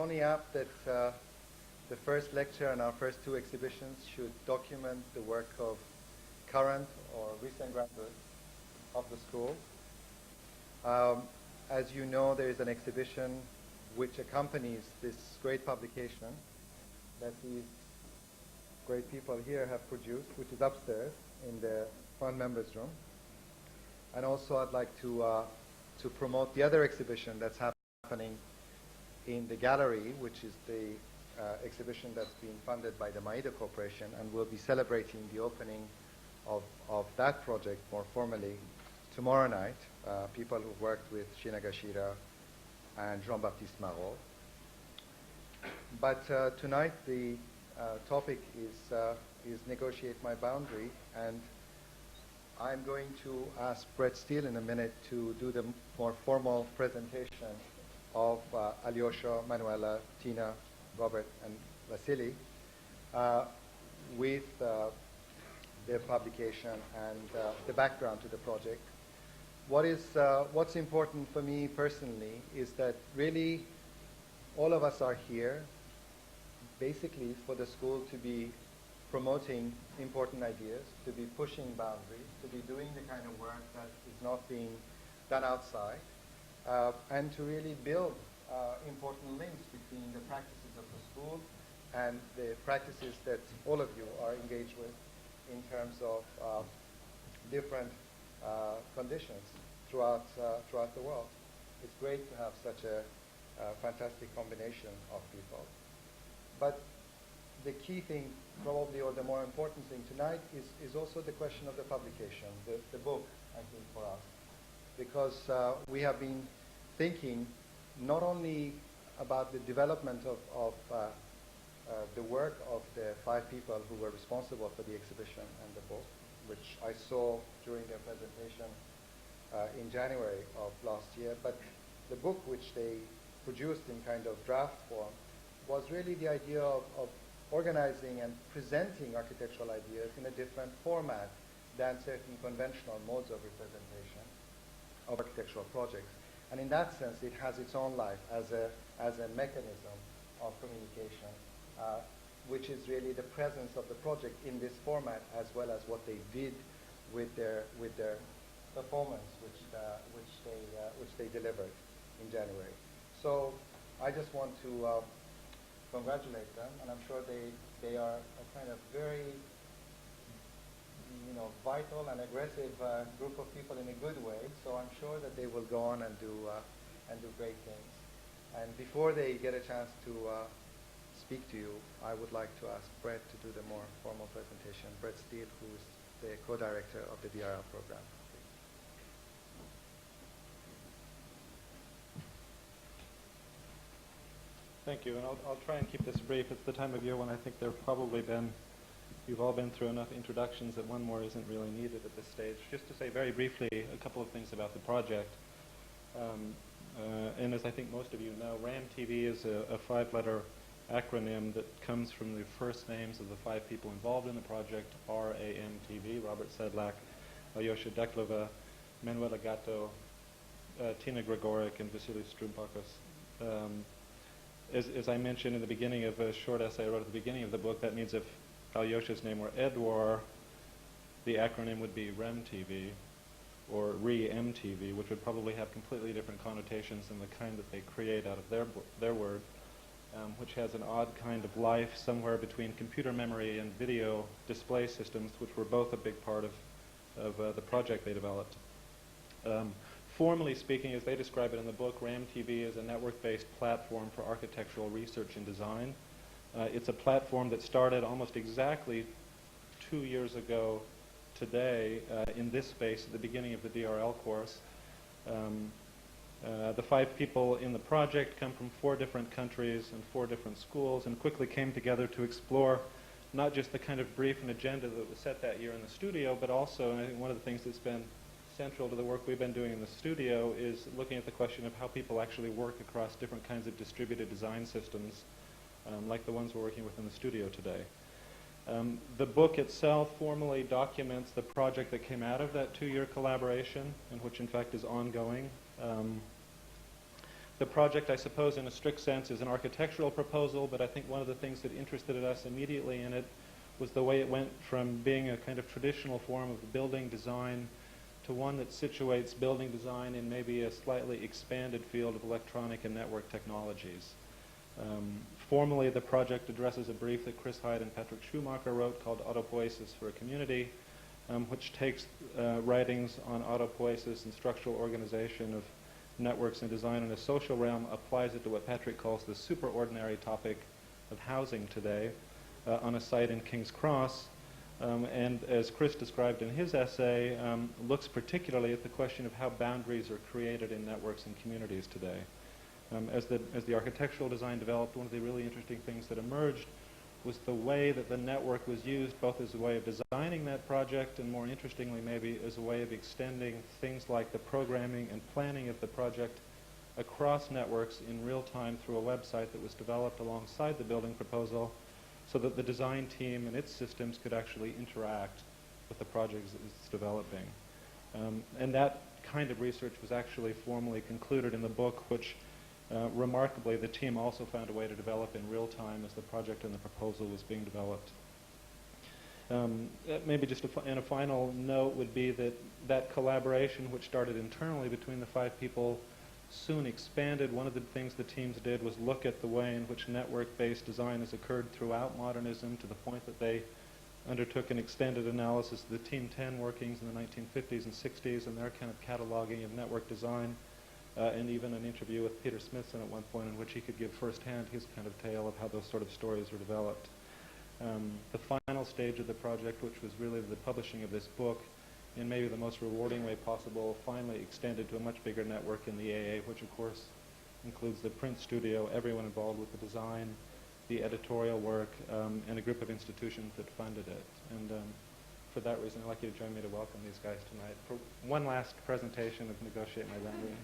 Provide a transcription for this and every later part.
only apt that the first lecture and our first two exhibitions should document the work of current or recent graduates of the school. As you know, there is an exhibition which accompanies this great publication that these great people here have produced, which is upstairs in the front members room. And also I'd like to promote the other exhibition that's happening in the gallery, which is the exhibition that's being funded by the Maida Corporation, and we'll be celebrating the opening of that project more formally tomorrow night. People who've worked with Shinagashira and Jean-Baptiste Marot. But tonight the topic is Negotiate My Boundary, and I'm going to ask Brett Steele in a minute to do the more formal presentation of Aljosa, Manuela, Tina, Robert, and Vasili with their publication and the background to the project. What's important for me personally is that really all of us are here basically for the school to be promoting important ideas, to be pushing boundaries, to be doing the kind of work that is not being done outside, and to really build important links between the practices of the school and the practices that all of you are engaged with in terms of different conditions throughout the world. It's great to have such a fantastic combination of people. But the key thing, probably, or the more important thing tonight is also the question of the publication, the book, I think, for us. Because we have been thinking not only about the development of the work of the 5 people who were responsible for the exhibition and the book, which I saw during their presentation in January of last year, but the book which they produced in kind of draft form was really the idea of organizing and presenting architectural ideas in a different format than certain conventional modes of representation of architectural projects. And in that sense, it has its own life as a mechanism of communication, which is really the presence of the project in this format, as well as what they did with their performance, which they delivered in January. So I just want to congratulate them, and I'm sure they are a kind of very vital and aggressive group of people in a good way. So I'm sure that they will go on and do great things. And before they get a chance to speak to you, I would like to ask Brett to do the more formal presentation. Brett Steele, who's the co-director of the DRL program. Thank you, and I'll try and keep this brief. It's the time of year when I think you've all been through enough introductions that one more isn't really needed at this stage. Just to say very briefly a couple of things about the project. And as I think most of you know, RAMTV is a 5-letter acronym that comes from the first names of the 5 people involved in the project: RAMTV, Robert Sedlak, Aljosa Dekleva, Manuela Gatto, Tina Gregoric, and Vasili Stroumpakos. As I mentioned in the beginning of a short essay I wrote at the beginning of the book, that means if Aljosa's name were Edouard, the acronym would be RAMTV, or RE-MTV, which would probably have completely different connotations than the kind that they create out of their word, which has an odd kind of life somewhere between computer memory and video display systems, which were both a big part of the project they developed. Formally speaking, as they describe it in the book, RAMTV is a network-based platform for architectural research and design. It's a platform that started almost exactly 2 years ago today in this space at the beginning of the DRL course. The 5 people in the project come from 4 different countries and 4 different schools, and quickly came together to explore not just the kind of brief and agenda that was set that year in the studio, but also, and I think one of the things that's been central to the work we've been doing in the studio is looking at the question of how people actually work across different kinds of distributed design systems, like the ones we're working with in the studio today. The book itself formally documents the project that came out of that 2-year collaboration, and which in fact is ongoing. The project, I suppose, in a strict sense, is an architectural proposal, but I think one of the things that interested us immediately in it was the way it went from being a kind of traditional form of building design to one that situates building design in maybe a slightly expanded field of electronic and network technologies. Formally, the project addresses a brief that Chris Hyde and Patrick Schumacher wrote called Autopoiesis for a Community, which takes writings on autopoiesis and structural organization of networks and design in a social realm, applies it to what Patrick calls the superordinary topic of housing today on a site in King's Cross. And as Chris described in his essay, looks particularly at the question of how boundaries are created in networks and communities today. As the architectural design developed, one of the really interesting things that emerged was the way that the network was used both as a way of designing that project and, more interestingly maybe, as a way of extending things like the programming and planning of the project across networks in real time through a website that was developed alongside the building proposal so that the design team and its systems could actually interact with the project as it's developing. And that kind of research was actually formally concluded in the book, which remarkably, the team also found a way to develop in real time as the project and the proposal was being developed. Maybe just in a final note would be that that collaboration, which started internally between the 5 people, soon expanded. One of the things the teams did was look at the way in which network-based design has occurred throughout modernism, to the point that they undertook an extended analysis of the Team 10 workings in the 1950s and 60s and their kind of cataloging of network design. And even an interview with Peter Smithson at one point in which he could give firsthand his kind of tale of how those sort of stories were developed. The final stage of the project, which was really the publishing of this book, in maybe the most rewarding way possible, finally extended to a much bigger network in the AA, which of course includes the print studio, everyone involved with the design, the editorial work, and a group of institutions that funded it. And for that reason, I'd like you to join me to welcome these guys tonight for one last presentation of Negotiate My Boundary.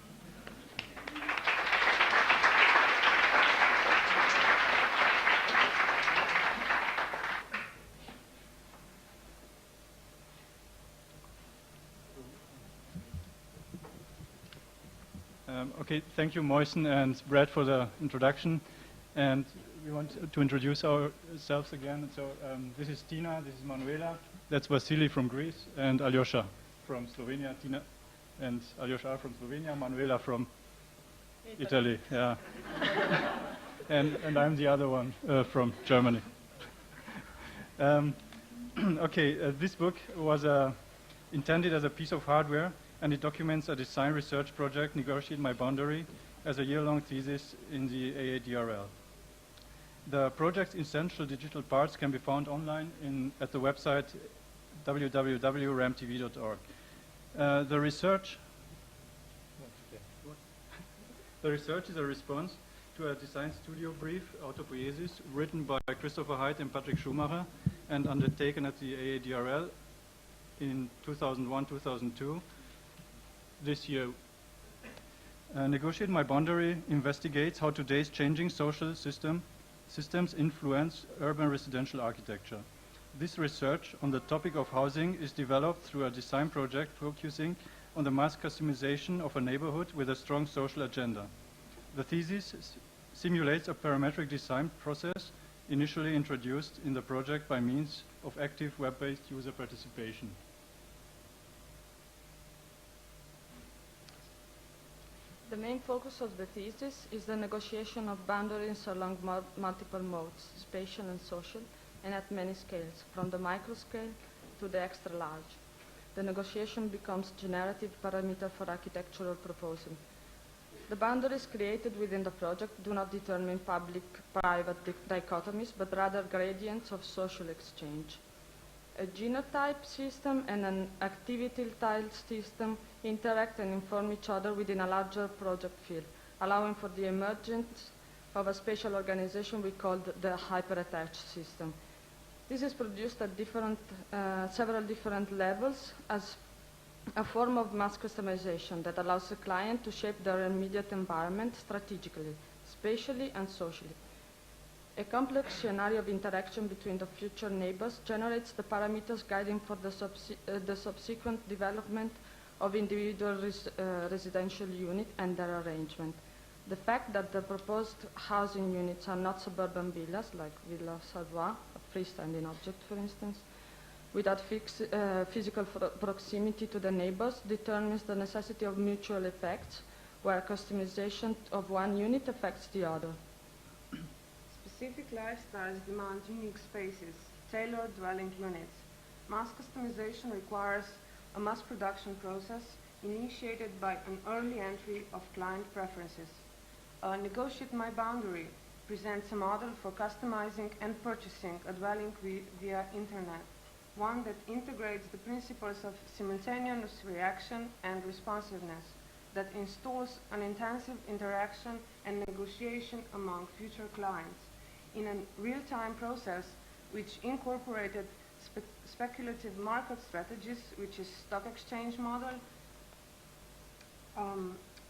Okay, thank you, Mohsen and Brad, for the introduction. And we want to introduce ourselves again. So this is Tina, this is Manuela, that's Vasili from Greece, and Aljosa from Slovenia. Tina and Aljosa are from Slovenia, Manuela from Italy. Yeah. and I'm the other one from Germany. Okay, this book was intended as a piece of hardware, and it documents a design research project, Negotiate My Boundary, as a year-long thesis in the AADRL. The project's essential digital parts can be found online at the website www.ramtv.org. The research is a response to a design studio brief, Autopoiesis, written by Christopher Hyde and Patrick Schumacher and undertaken at the AADRL in 2001-2002. This year. Negotiate My Boundary investigates how today's changing social systems influence urban residential architecture. This research on the topic of housing is developed through a design project focusing on the mass customization of a neighborhood with a strong social agenda. The thesis simulates a parametric design process initially introduced in the project by means of active web-based user participation. The main focus of the thesis is the negotiation of boundaries along multiple modes, spatial and social, and at many scales, from the micro scale to the extra large. The negotiation becomes generative parameter for architectural proposal. The boundaries created within the project do not determine public-private dichotomies, but rather gradients of social exchange. A genotype system and an activity-tiled system interact and inform each other within a larger project field, allowing for the emergence of a spatial organization we called the hyper-attached system. This is produced at several different levels as a form of mass customization that allows the client to shape their immediate environment strategically, spatially, and socially. A complex scenario of interaction between the future neighbors generates the parameters guiding for the subsequent development of individual residential unit and their arrangement. The fact that the proposed housing units are not suburban villas, like Villa Savoie, a freestanding object, for instance, without physical proximity to the neighbors, determines the necessity of mutual effects, where customization of one unit affects the other. Specific lifestyles demand unique spaces, tailored dwelling units. Mass customization requires a mass production process initiated by an early entry of client preferences. Negotiate My Boundary presents a model for customizing and purchasing a dwelling via internet, one that integrates the principles of simultaneous reaction and responsiveness, that installs an intensive interaction and negotiation among future clients in a real-time process which incorporated speculative market strategies, which is stock exchange model.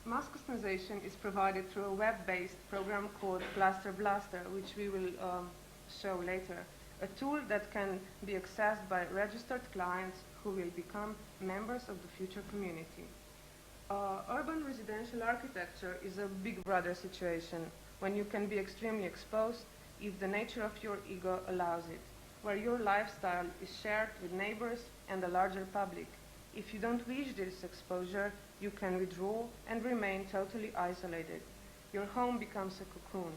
Mass customization is provided through a web-based program called Cluster Blaster, which we will show later, a tool that can be accessed by registered clients who will become members of the future community. Urban residential architecture is a big brother situation when you can be extremely exposed if the nature of your ego allows it, where your lifestyle is shared with neighbors and the larger public. If you don't wish this exposure, you can withdraw and remain totally isolated. Your home becomes a cocoon.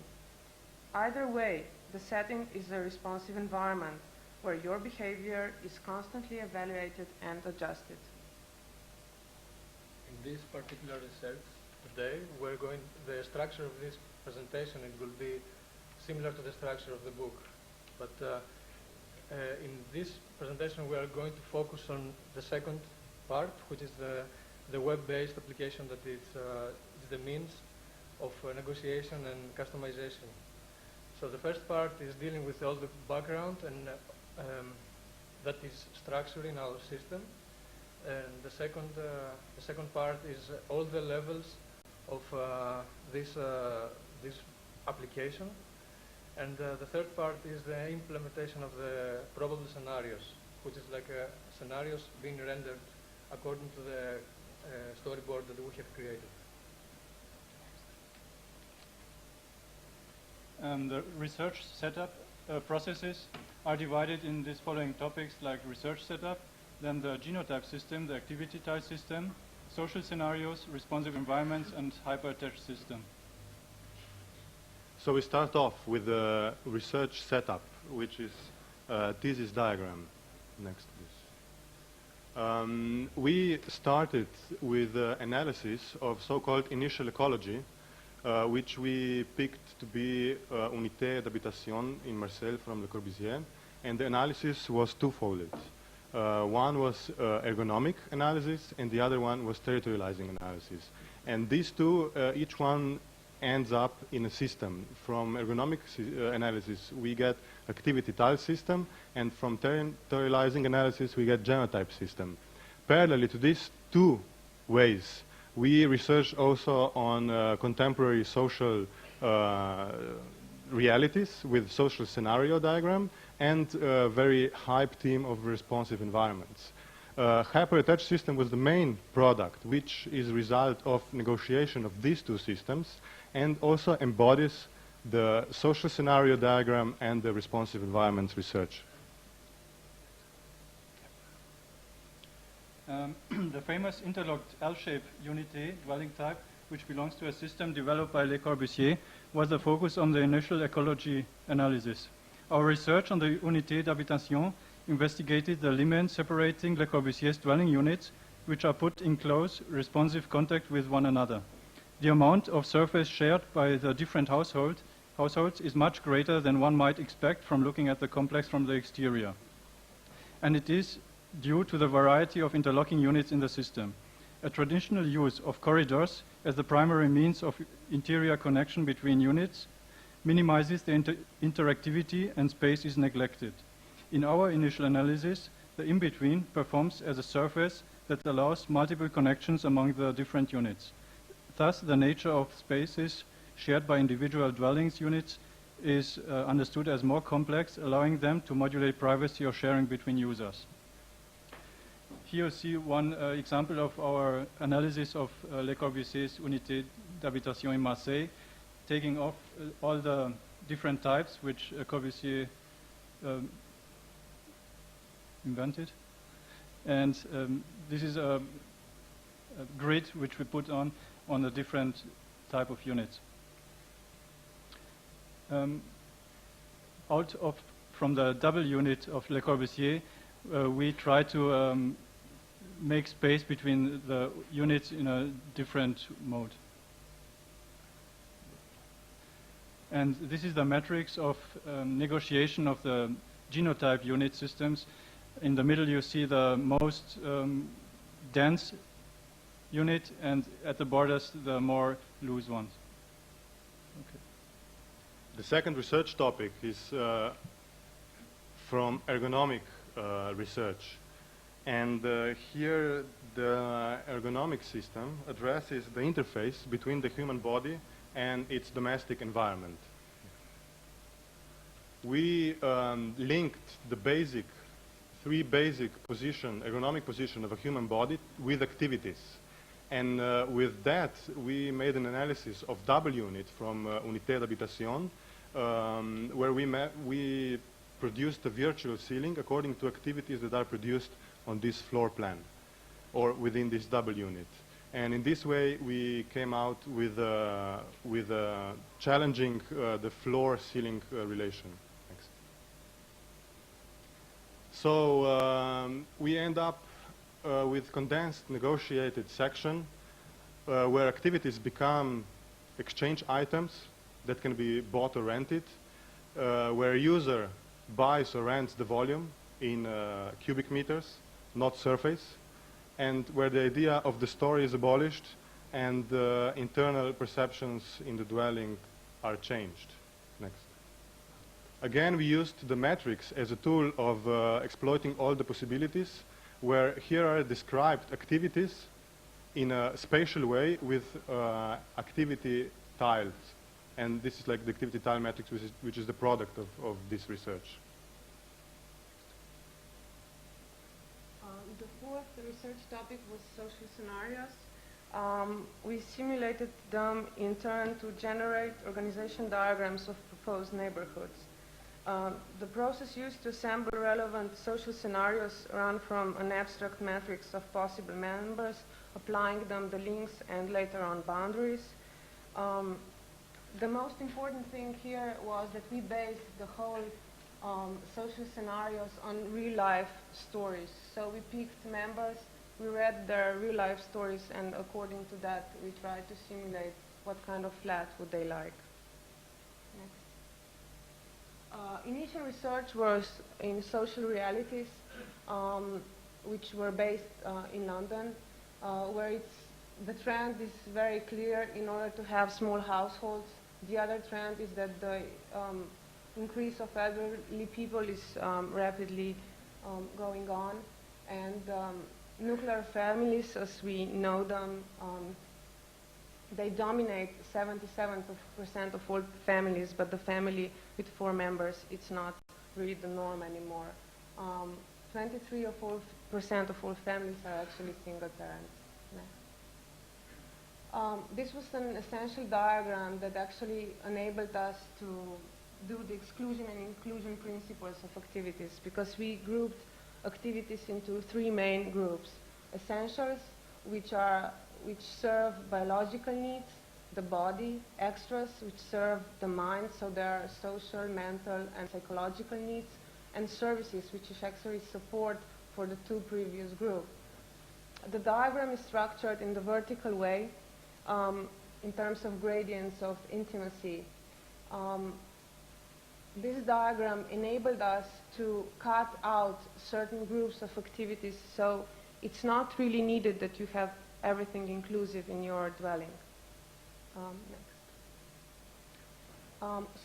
Either way, the setting is a responsive environment where your behavior is constantly evaluated and adjusted. In this particular research today, the structure of this presentation, it will be similar to the structure of the book. But in this presentation, we are going to focus on the second part, which is the web-based application that is the means of negotiation and customization. So the first part is dealing with all the background and that is structuring our system. And the second part is all the levels of this application. And the third part is the implementation of the probable scenarios, which is like scenarios being rendered according to the storyboard that we have created. The research setup processes are divided in these following topics, like research setup, then the genotype system, the activity type system, social scenarios, responsive environments, and hyper-attached system. So we start off with the research setup, which is a thesis diagram next to this. We started with analysis of so-called initial ecology, which we picked to be Unité d'habitation in Marseille from Le Corbusier, and the analysis was twofold. One was ergonomic analysis, and the other one was territorializing analysis. And these two, each one ends up in a system. From ergonomic analysis, we get activity tile system, and from territorializing analysis, we get genotype system. Parallelly to these two ways, we research also on contemporary social realities with social scenario diagram and a very hype team of responsive environments. Hyper-attached system was the main product, which is a result of negotiation of these two systems and also embodies the social scenario diagram and the responsive environments research. The famous interlocked L-shaped unité dwelling type, which belongs to a system developed by Le Corbusier, was the focus on the initial ecology analysis. Our research on the unité d'habitation investigated the limits separating Le Corbusier's dwelling units, which are put in close, responsive contact with one another. The amount of surface shared by the different households is much greater than one might expect from looking at the complex from the exterior. And it is due to the variety of interlocking units in the system. A traditional use of corridors as the primary means of interior connection between units minimizes the interactivity and space is neglected. In our initial analysis, the in-between performs as a surface that allows multiple connections among the different units. Thus, the nature of spaces shared by individual dwellings units is understood as more complex, allowing them to modulate privacy or sharing between users. Here you see one example of our analysis of Le Corbusier's unité d'habitation in Marseille, taking off all the different types which Corbusier invented. And this is a grid which we put on a different type of units. From the double unit of Le Corbusier, we try to make space between the units in a different mode. And this is the matrix of negotiation of the genotype unit systems. In the middle you see the most dense unit, and at the borders the more loose ones. Okay. The second research topic is from ergonomic research. And here the ergonomic system addresses the interface between the human body and its domestic environment. We linked the three basic ergonomic position of a human body with activities. And with that, we made an analysis of double unit from Unité d'Habitation, where we produced a virtual ceiling according to activities that are produced on this floor plan or within this double unit. And in this way, we came out with challenging the floor-ceiling relation. Thanks. So we end up with condensed negotiated section where activities become exchange items that can be bought or rented, where a user buys or rents the volume in cubic meters, not surface, and where the idea of the story is abolished and internal perceptions in the dwelling are changed. Next. Again, we used the matrix as a tool of exploiting all the possibilities, where here are described activities in a spatial way with activity tiles. And this is like the activity tile matrix, which is the product of this research. The fourth research topic was social scenarios. We simulated them in turn to generate organization diagrams of proposed neighborhoods. The process used to assemble relevant social scenarios ran from an abstract matrix of possible members, applying them the links and later on boundaries. The most important thing here was that we based the whole social scenarios on real-life stories. So we picked members, we read their real-life stories, and according to that, we tried to simulate what kind of flat would they like. Next. Initial research was in social realities, which were based in London, where the trend is very clear in order to have small households. The other trend is that the increase of elderly people is rapidly going on, and nuclear families, as we know them, they dominate 77% of all families, but the family with 4 members, it's not really the norm anymore. 23% of all families are actually single parents. This was an essential diagram that actually enabled us to do the exclusion and inclusion principles of activities, because we grouped activities into 3 main groups. Essentials, which serve biological needs, the body; extras, which serve the mind, so there are social, mental, and psychological needs; and services, which is actually support for the 2 previous groups. The diagram is structured in the vertical way, in terms of gradients of intimacy. This diagram enabled us to cut out certain groups of activities, so it's not really needed that you have everything inclusive in your dwelling. Next.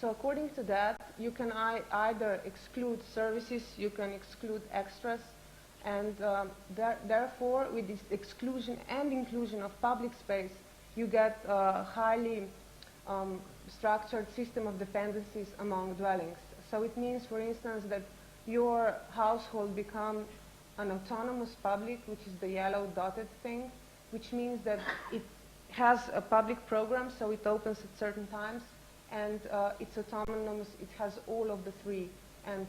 So according to that, you can either exclude services, you can exclude extras, and therefore with this exclusion and inclusion of public space, you get a highly structured system of dependencies among dwellings. So it means, for instance, that your household becomes an autonomous public, which is the yellow dotted thing, which means that it has a public program, so it opens at certain times, and it's autonomous. It has all of the three, and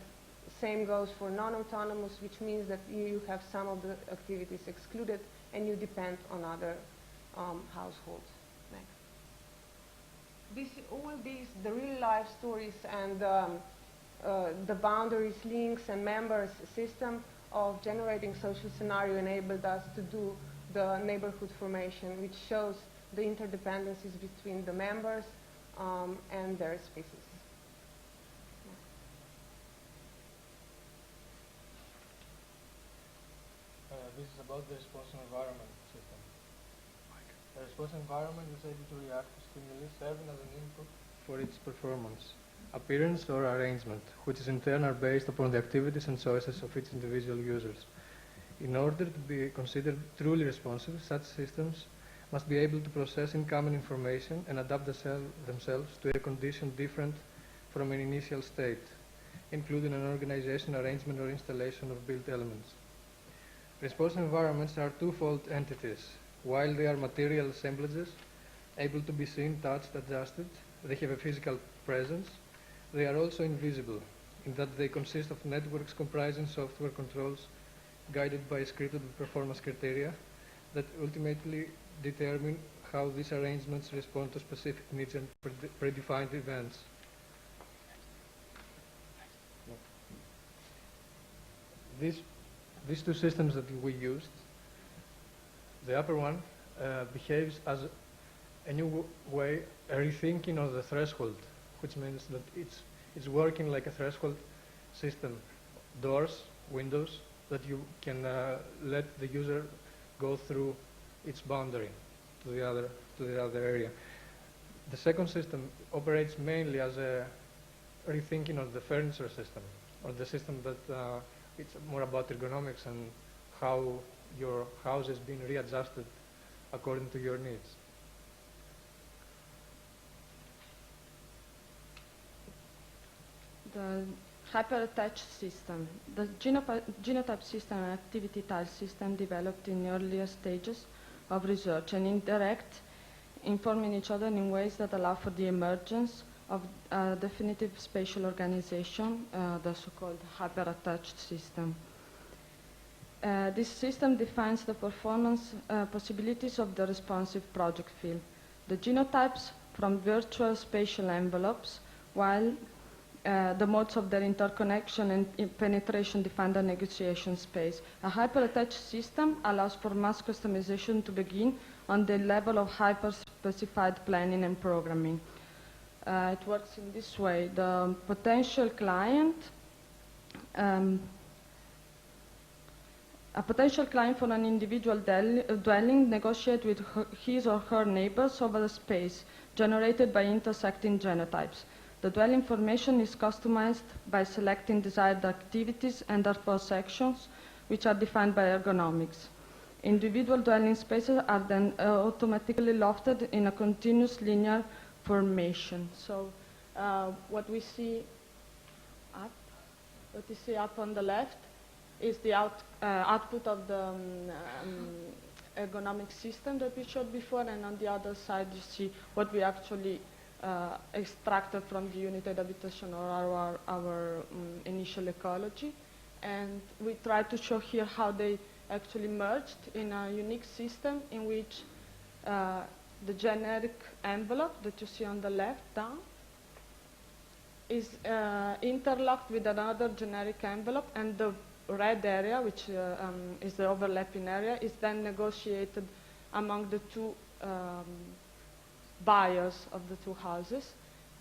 same goes for non-autonomous, which means that you have some of the activities excluded, and you depend on other households. Next. All these, the real-life stories and the boundaries, links, and members system of generating social scenario enabled us to do the neighborhood formation, which shows the interdependencies between the members and their spaces. This is about the responsive environment system. The responsive environment is able to react to stimuli, serving as an input for its performance, appearance, or arrangement, which in turn are based upon the activities and choices of each individual users. In order to be considered truly responsive, such systems must be able to process incoming information and adapt themselves to a condition different from an initial state, including an organization, arrangement, or installation of built elements. Responsive environments are twofold entities. While they are material assemblages, able to be seen, touched, adjusted, they have a physical presence. They are also invisible, in that they consist of networks comprising software controls guided by scripted performance criteria that ultimately determine how these arrangements respond to specific needs and predefined events. These two systems that we used, the upper one behaves as a new way, a rethinking of the threshold, which means that it's working like a threshold system. Doors, windows, that you can let the user go through its boundary to the other area. The second system operates mainly as a rethinking of the furniture system, or the system that it's more about ergonomics and how your house is being readjusted according to your needs. The hyper-attached system. The genotype system and activity tile system developed in earlier stages of research and interact, informing each other in ways that allow for the emergence of a definitive spatial organization, the so-called hyper-attached system. This system defines the performance possibilities of the responsive project field. The genotypes from virtual spatial envelopes, while the modes of their interconnection and penetration define the negotiation space. A hyper-attached system allows for mass customization to begin on the level of hyper-specified planning and programming. It works in this way. The potential client, a potential client for an individual dwelling negotiates with his or her neighbors over the space generated by intersecting genotypes. The dwelling formation is customized by selecting desired activities and therefore sections, which are defined by ergonomics. Individual dwelling spaces are then automatically lofted in a continuous linear formation. So what we see up on the left is the output of the ergonomic system that we showed before, and on the other side you see what we actually extracted from the United Habitation or our initial ecology. And we try to show here how they actually merged in a unique system in which the generic envelope that you see on the left down is interlocked with another generic envelope, and the red area, which is the overlapping area, is then negotiated among the two buyers of the two houses,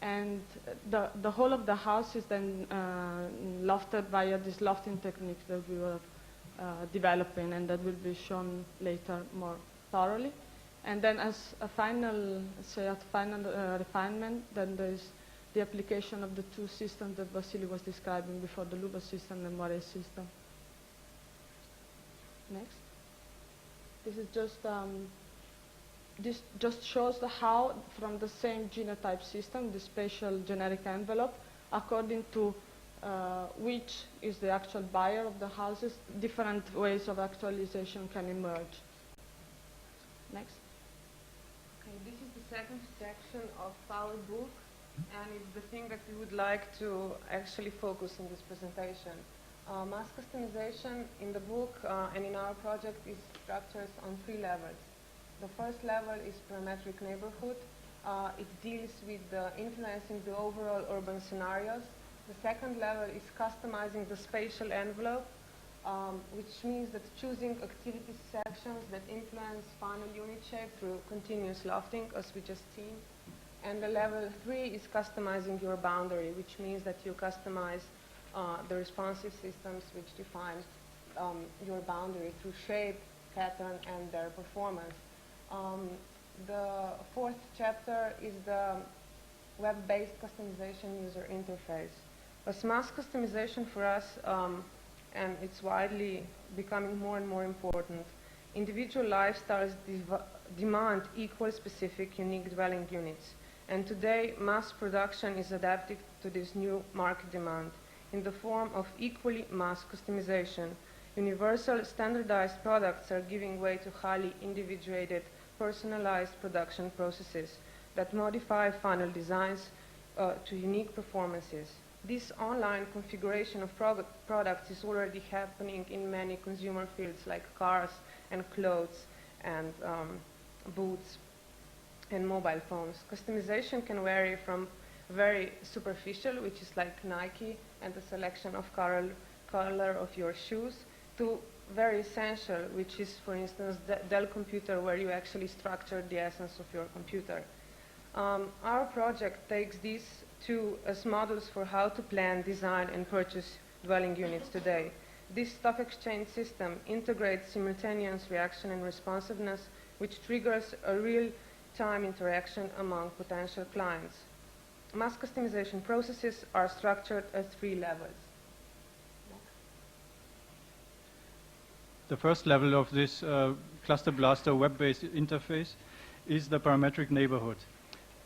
and the whole of the house is then lofted via this lofting technique that we were developing, and that will be shown later more thoroughly. And then as a final, refinement, then there is the application of the two systems that Vasili was describing before, the Luba system and Moret system. Next. This just shows how, from the same genotype system, the spatial generic envelope, according to which is the actual buyer of the houses, different ways of actualization can emerge. Next. second section of our book, and it's the thing that we would like to actually focus in this presentation. Mass customization in the book and in our project is structured on 3 levels. The first level is Parametric Neighborhood. It deals with influencing the overall urban scenarios. The second level is customizing the spatial envelope, which means that choosing activity sections that influence final unit shape through continuous lofting, as we just seen. And the level 3 is customizing your boundary, which means that you customize the responsive systems which define your boundary through shape, pattern, and their performance. The fourth chapter is the web-based customization user interface. As mass customization for us, and it's widely becoming more and more important, individual lifestyles demand equal, specific, unique dwelling units. And today, mass production is adapted to this new market demand in the form of equally mass customization. Universal standardized products are giving way to highly individuated, personalized production processes that modify final designs to unique performances. This online configuration of products is already happening in many consumer fields like cars and clothes and boots and mobile phones. Customization can vary from very superficial, which is like Nike and the selection of color of your shoes, to very essential, which is, for instance, Dell computer, where you actually structure the essence of your computer. Our project takes these two as models for how to plan, design, and purchase dwelling units today. This stock exchange system integrates simultaneous reaction and responsiveness, which triggers a real-time interaction among potential clients. Mass customization processes are structured at 3 levels. The first level of this Cluster Blaster web-based interface is the parametric neighborhood.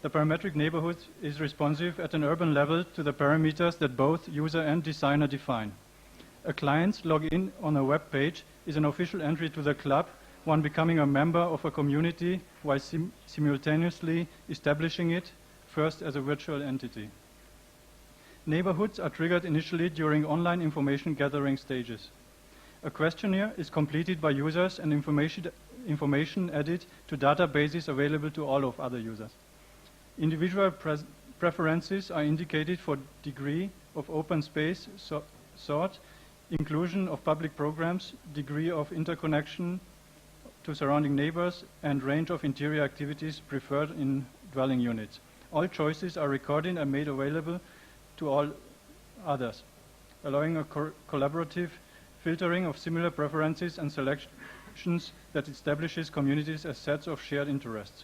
The parametric neighborhood is responsive at an urban level to the parameters that both user and designer define. A client's login on a web page is an official entry to the club, one becoming a member of a community while simultaneously establishing it first as a virtual entity. Neighborhoods are triggered initially during online information gathering stages. A questionnaire is completed by users and information added to databases available to all of other users. Individual preferences are indicated for degree of open space sought, inclusion of public programs, degree of interconnection to surrounding neighbors, and range of interior activities preferred in dwelling units. All choices are recorded and made available to all others, allowing a collaborative filtering of similar preferences and selections that establishes communities as sets of shared interests.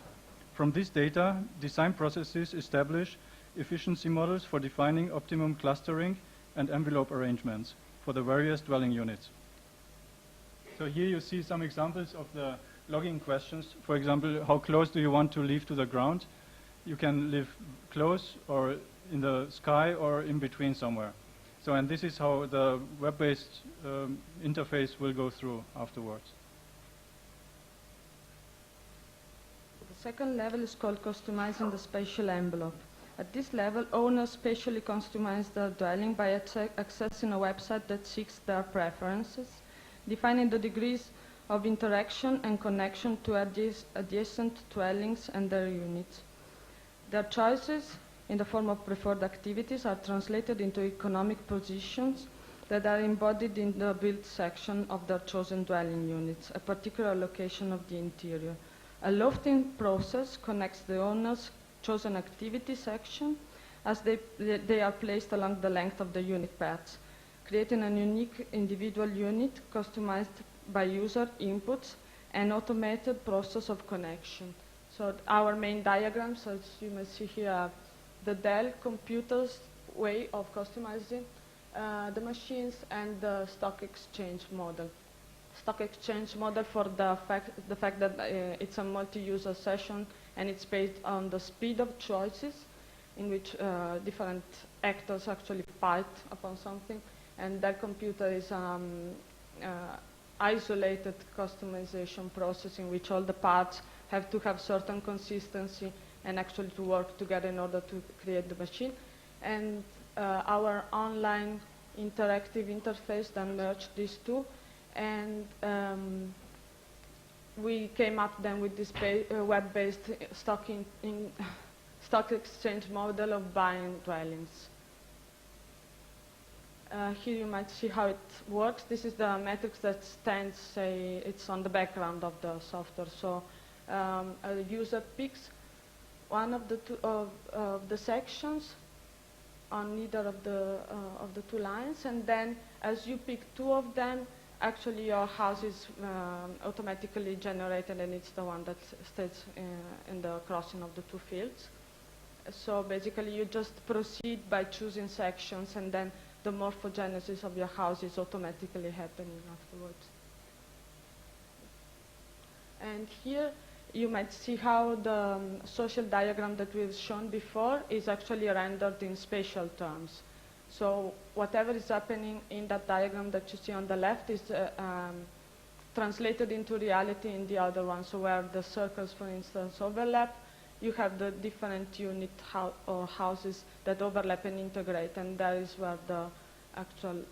From this data, design processes establish efficiency models for defining optimum clustering and envelope arrangements for the various dwelling units. So here you see some examples of the logging questions. For example, how close do you want to live to the ground? You can live close or in the sky or in between somewhere. So, and this is how the web-based interface will go through afterwards. The second level is called customizing the spatial envelope. At this level, owners spatially customize their dwelling by accessing a website that seeks their preferences, defining the degrees of interaction and connection to adjacent dwellings and their units. Their choices in the form of preferred activities are translated into economic positions that are embodied in the build section of their chosen dwelling units, a particular location of the interior. A lofting process connects the owner's chosen activity section as they are placed along the length of the unit paths, creating a unique individual unit customized by user inputs and automated process of connection. So our main diagrams, as you may see here, are the Dell computer's way of customizing the machines and the stock exchange model. Stock exchange model for the fact that it's a multi-user session and it's based on the speed of choices in which different actors actually fight upon something, and that computer is isolated customization process in which all the parts have to have certain consistency and actually to work together in order to create the machine. And our online interactive interface then merged these two, and we came up then with this web-based stock exchange model of buying dwellings. Here you might see how it works. This is the matrix that stands, say, it's on the background of the software. So a user picks one of the two of the sections on either of the two lines, and then as you pick two of them, actually your house is automatically generated, and it's the one that stays in the crossing of the two fields. So basically you just proceed by choosing sections, and then the morphogenesis of your house is automatically happening afterwards. And here you might see how the social diagram that we've shown before is actually rendered in spatial terms. So whatever is happening in that diagram that you see on the left is translated into reality in the other one. So where the circles, for instance, overlap, you have the different unit or houses that overlap and integrate, and that is where the actual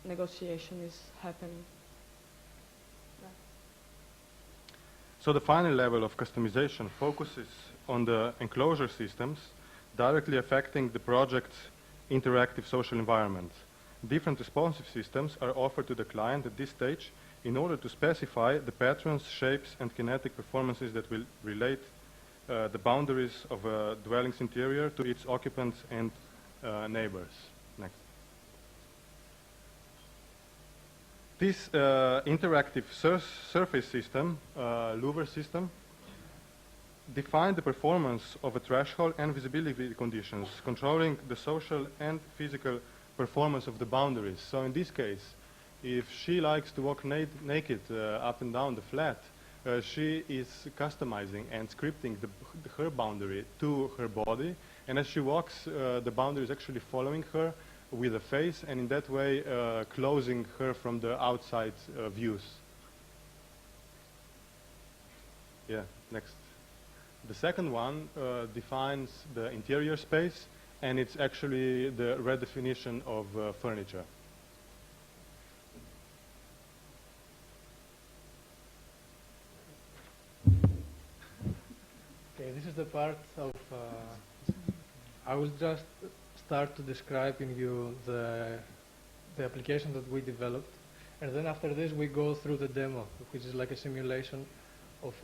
negotiation is happening. So the final level of customization focuses on the enclosure systems directly affecting the project's interactive social environment. Different responsive systems are offered to the client at this stage in order to specify the patterns, shapes, and kinetic performances that will relate the boundaries of a dwelling's interior to its occupants and neighbors. Next. This interactive surface system, louver system, define the performance of a threshold and visibility conditions, controlling the social and physical performance of the boundaries. So in this case, if she likes to walk naked up and down the flat, she is customizing and scripting her boundary to her body, and as she walks, the boundary is actually following her with a face, and in that way closing her from the outside views. Yeah, next. The second one defines the interior space, and it's actually the redefinition of furniture. Okay, this is the part of, I will just start to describe in you the application that we developed, and then after this we go through the demo, which is like a simulation of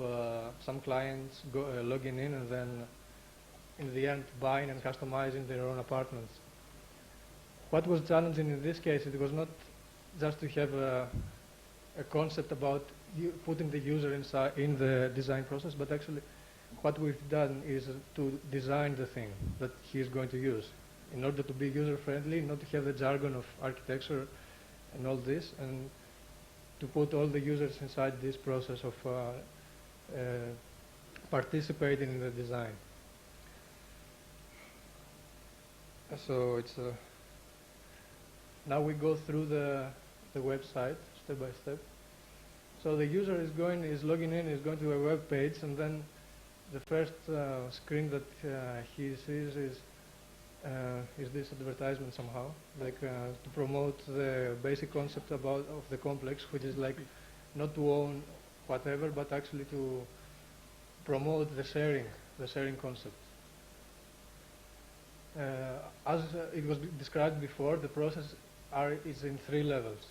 some clients logging in and then in the end buying and customizing their own apartments. What was challenging in this case, it was not just to have a concept about putting the user inside in the design process, but actually what we've done is to design the thing that he is going to use in order to be user-friendly, not to have the jargon of architecture and all this, and to put all the users inside this process of participating in the design. So it's now we go through the website step by step. So the user is logging in, is going to a web page, and then the first screen that he sees is this advertisement somehow, like to promote the basic concept of the complex, which is like not to own whatever, but actually to promote the sharing concept. As it was described before, the process is in 3 levels.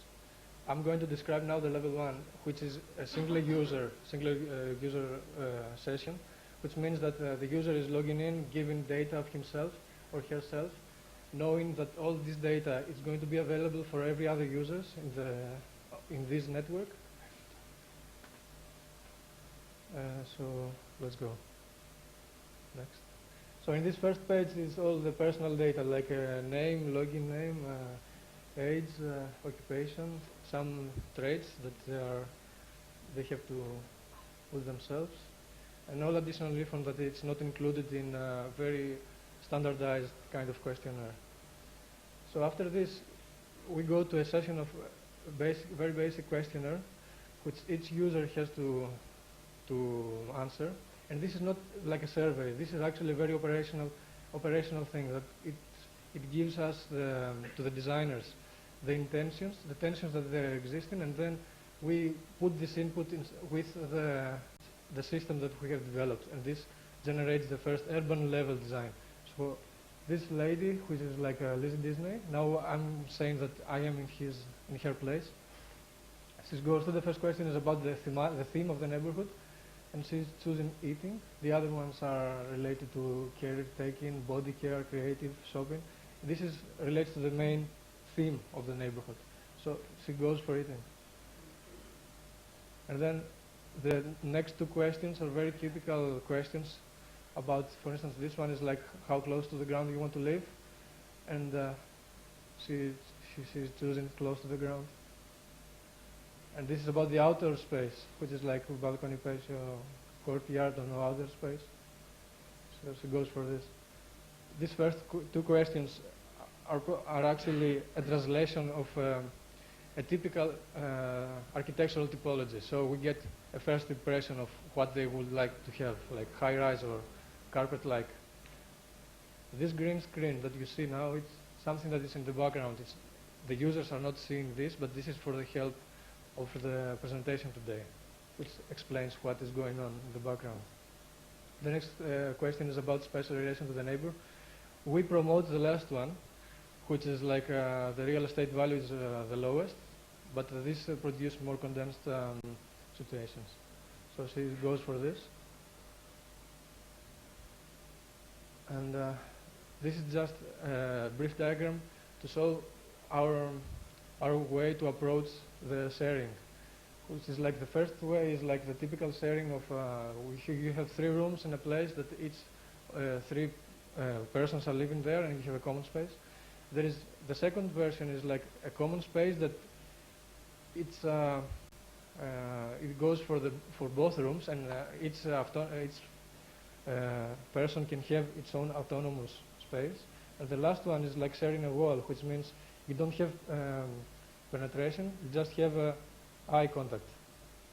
I'm going to describe now the level 1, which is a single user session, which means that the user is logging in, giving data of himself or herself, knowing that all this data is going to be available for every other users in this network. So let's go. Next. So in this first page is all the personal data, like name, login name, age, occupation, some traits that they have to put themselves, and all additional info that it's not included in a very standardized kind of questionnaire. So after this, we go to a session of very basic questionnaire, which each user has to answer And this is not like a survey. This is actually a very operational thing that it gives us to the designers the tensions that they're existing, and then we put this input with the system that we have developed, and this generates the first urban level design. So this lady, which is like Lizzie Disney, now I'm saying that I am in her place. She goes to the first question is about the theme of the neighborhood, and she's choosing eating. The other ones are related to caretaking, body care, creative, shopping. This relates to the main theme of the neighborhood. So she goes for eating. And then the next two questions are very typical questions about, for instance, this one is like how close to the ground you want to live, and she's choosing close to the ground. And this is about the outdoor space, which is like balcony patio, courtyard, or no outdoor space. So she goes for this. These first two questions are actually a translation of a typical architectural typology. So we get a first impression of what they would like to have, like high-rise or carpet-like. This green screen that you see now, it's something that is in the background. The users are not seeing this, but this is for the help of the presentation today, which explains what is going on in the background. The next question is about special relation to the neighbor. We promote the last one, which is like the real estate value is the lowest, but this produces more condensed situations. So she goes for this. And this is just a brief diagram to show our way to approach the sharing, which is like the first way is like the typical sharing of you have 3 rooms in a place that each 3 persons are living there, and you have a common space. There is the second version is like a common space that it goes for both rooms, and each person can have its own autonomous space. And the last one is like sharing a wall, which means you don't have penetration, you just have eye contact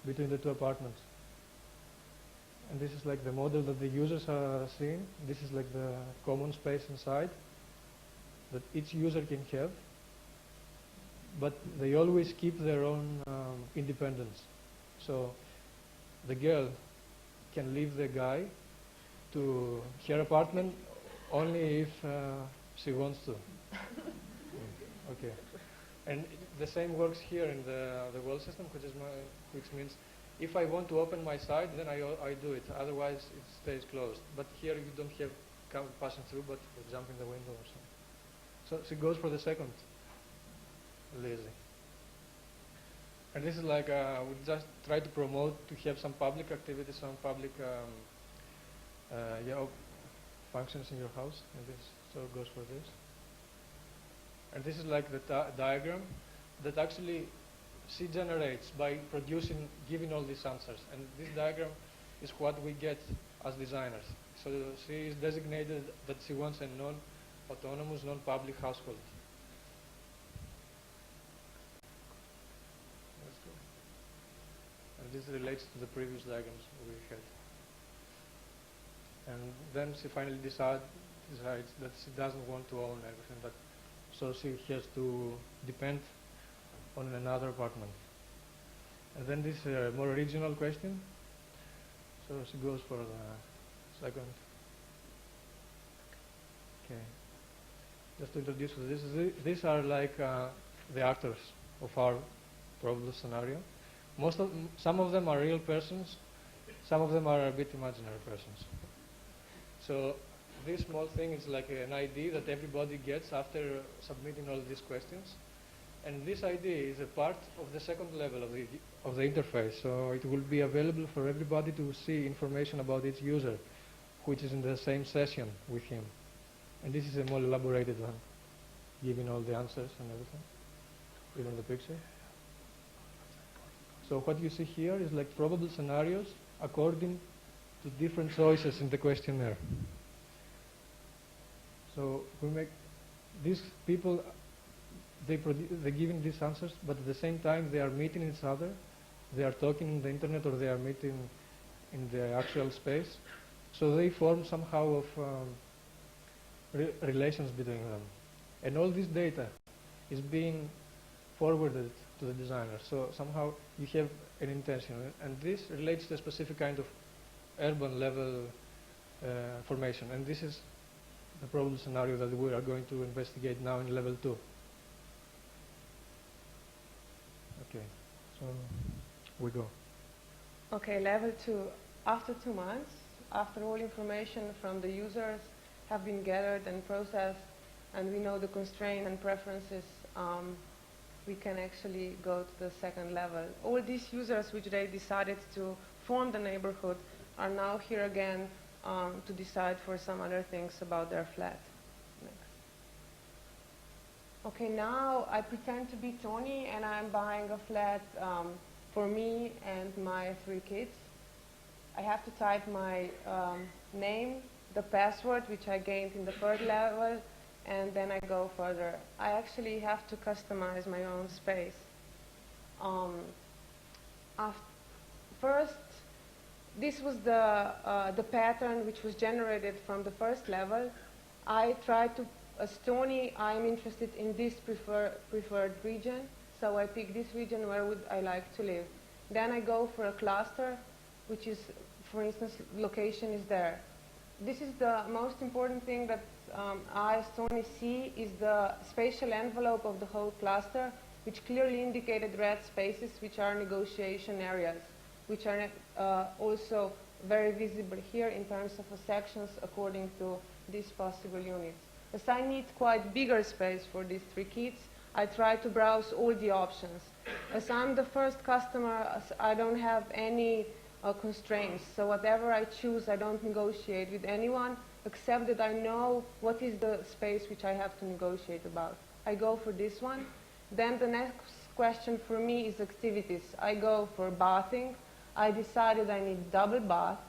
between the 2 apartments. And this is like the model that the users are seeing. This is like the common space inside that each user can have, but they always keep their own independence. So the girl can leave the guy to her apartment only if she wants to. Okay. And the same works here in the wall system, which means if I want to open my side, then I do it. Otherwise, it stays closed. But here you don't have passing through, but jump in the window or something. So she goes for the second, Lizzie. And this is like we just try to promote to have some public activities, some public functions in your house. And this so it goes for this. And this is like the diagram that actually she generates by giving all these answers. And this diagram is what we get as designers. So she is designated that she wants a non-autonomous, non-public household. Let's go. And this relates to the previous diagrams we had. And then she finally decides that she doesn't want to own everything, but so she has to depend on another apartment. And then this more original question. So she goes for the second. Okay. Just to introduce this, these are like the actors of our probable scenario. Some of them are real persons, some of them are a bit imaginary persons. So this small thing is like an ID that everybody gets after submitting all these questions. And this ID is a part of the second level of the interface. So it will be available for everybody to see information about each user, which is in the same session with him. And this is a more elaborated one, giving all the answers and everything, even the picture. So what you see here is like probable scenarios according to different choices in the questionnaire. So we make these people, they're giving these answers, but at the same time they are meeting each other, they are talking on the internet, or they are meeting in the actual space. So they form somehow of relations between them. And all this data is being forwarded to the designer. So somehow you have an intention. And this relates to a specific kind of urban level formation. And this is the problem scenario that we are going to investigate now in level 2. Okay, so we go. Okay, level 2. After 2 months, after all information from the users have been gathered and processed, and we know the constraints and preferences, we can actually go to the second level. All these users which they decided to form the neighborhood are now here again to decide for some other things about their flat. Next. Okay, now I pretend to be Tony and I'm buying a flat for me and my 3 kids. I have to type my name, the password which I gained in the first level, and then I go further. I actually have to customize my own space. First, this was the pattern which was generated from the first level. I tried to, as Tony, I'm interested in this preferred region, so I pick this region where would I like to live. Then I go for a cluster, which is, for instance, location is there. This is the most important thing that I, as Tony, see is the spatial envelope of the whole cluster, which clearly indicated red spaces, which are negotiation areas, which are also very visible here in terms of sections according to these possible units. As I need quite bigger space for these 3 kids, I try to browse all the options. As I'm the first customer, I don't have any constraints, so whatever I choose, I don't negotiate with anyone, except that I know what is the space which I have to negotiate about. I go for this one. Then the next question for me is activities. I go for bathing. I decided I need double bath,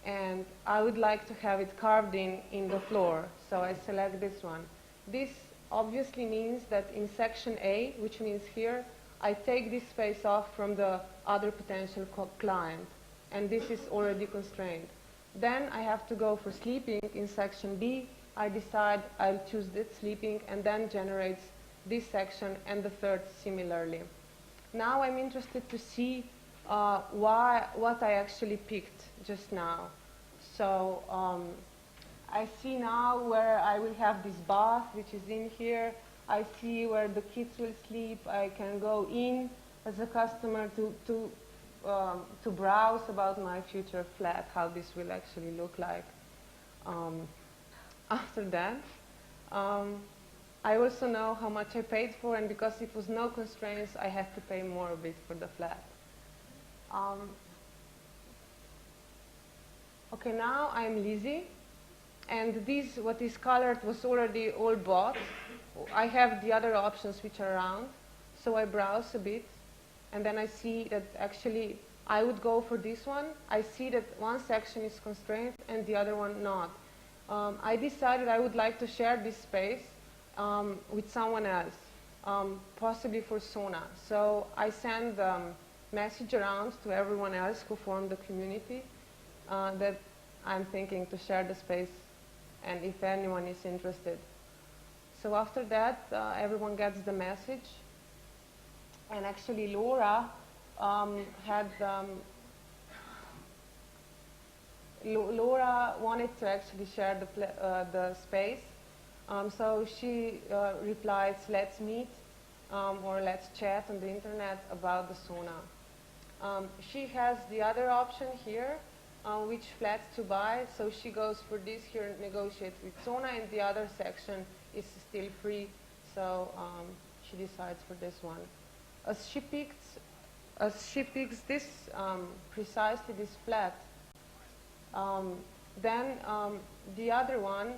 and I would like to have it carved in the floor, so I select this one. This obviously means that in section A, which means here, I take this space off from the other potential client, and this is already constrained. Then I have to go for sleeping in section B. I decide I'll choose this sleeping, and then generates this section and the third similarly. Now I'm interested to see what I actually picked just now. So I see now where I will have this bath, which is in here. I see where the kids will sleep. I can go in as a customer to browse about my future flat, how this will actually look like. After that, I also know how much I paid for, and because it was no constraints, I had to pay more a bit for the flat. Okay, now I'm Lizzie, and this, what is colored, was already all bought. I have the other options which are round, so I browse a bit, and then I see that actually I would go for this one. I see that one section is constrained and the other one not. I decided I would like to share this space with someone else, possibly for Sona. So I send message around to everyone else who formed the community that I'm thinking to share the space, and if anyone is interested. So after that, everyone gets the message, and actually Laura Laura wanted to actually share the space, so she replied, let's meet or let's chat on the internet about the Sona. She has the other option here, which flats to buy, so she goes for this here and negotiates with Sona, and the other section is still free, so she decides for this one. As she picks this precisely this flat, then the other one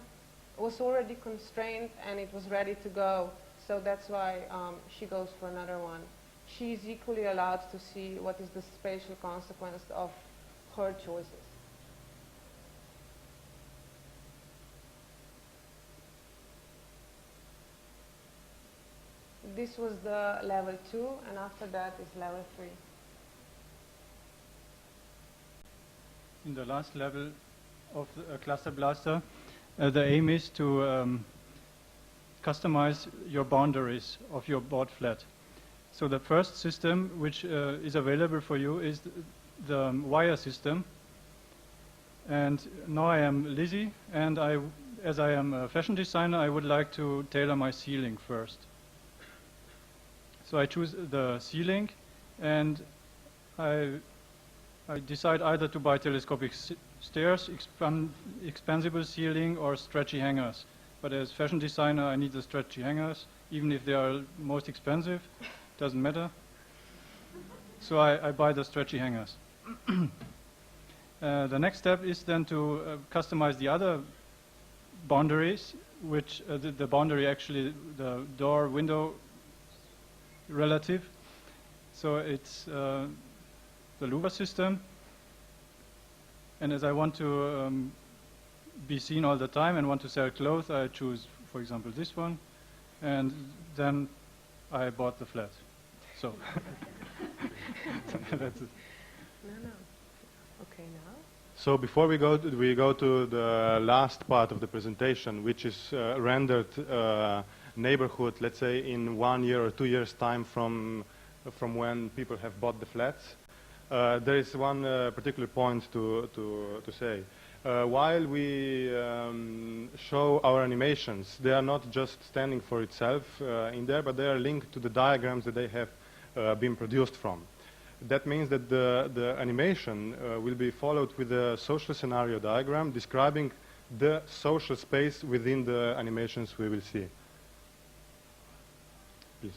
was already constrained and it was ready to go, so that's why she goes for another one. She is equally allowed to see what is the spatial consequence of her choices. This was the level 2, and after that is level 3. in the last level of the Cluster Blaster, the aim is to customize your boundaries of your board flat. So the first system which is available for you is the wire system. And now I am Lizzie, and as I am a fashion designer, I would like to tailor my ceiling first. So I choose the ceiling, and I decide either to buy telescopic stairs, expansible ceiling, or stretchy hangers. But as fashion designer, I need the stretchy hangers, even if they are most expensive, doesn't matter. So I buy the stretchy hangers. The next step is then to customize the other boundaries, which the boundary actually, the door window relative. So it's the louver system. And as I want to be seen all the time and want to sell clothes, I choose, for example, this one. And then I bought the flat. So that's it. No. Okay, now. So before we go to the last part of the presentation, which is rendered neighborhood, let's say in 1 year or 2 years time from when people have bought the flats, there is one particular point to say. While we show our animations, they are not just standing for itself in there, but they are linked to the diagrams that they have been produced from. That means that the animation will be followed with a social scenario diagram describing the social space within the animations we will see. Please.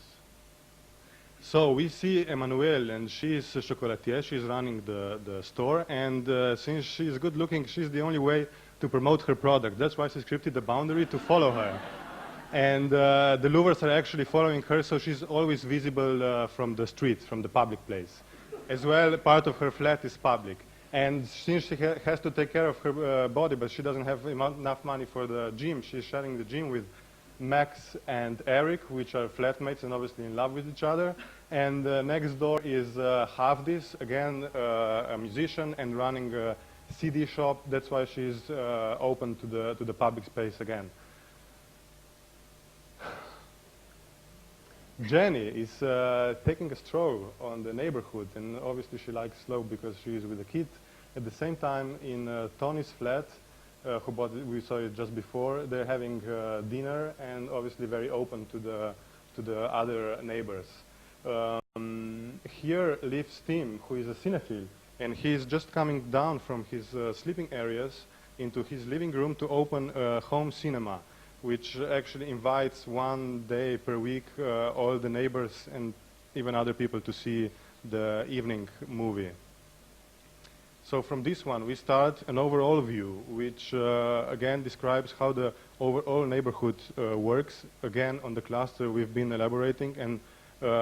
So we see Manuela, and she is a chocolatier. She's running the store, and since she's good looking, she's the only way to promote her product. That's why she scripted the boundary to follow her. And the louvers are actually following her, so she's always visible from the street, from the public place. As well, part of her flat is public. And since she has to take care of her body, but she doesn't have enough money for the gym, she's sharing the gym with Max and Eric, which are flatmates and obviously in love with each other. And next door is Havdis, again a musician and running a CD shop. That's why she's open to the public space again. Jenny is taking a stroll on the neighborhood, and obviously she likes slow because she is with a kid. At the same time, in Tony's flat, we saw it just before, they're having dinner and obviously very open to the other neighbors. Here lives Tim, who is a cinephile, and he's just coming down from his sleeping areas into his living room to open a home cinema, which actually invites 1 day per week all the neighbors and even other people to see the evening movie. So from this one we start an overall view, which again describes how the overall neighborhood works. Again, on the cluster we've been elaborating, and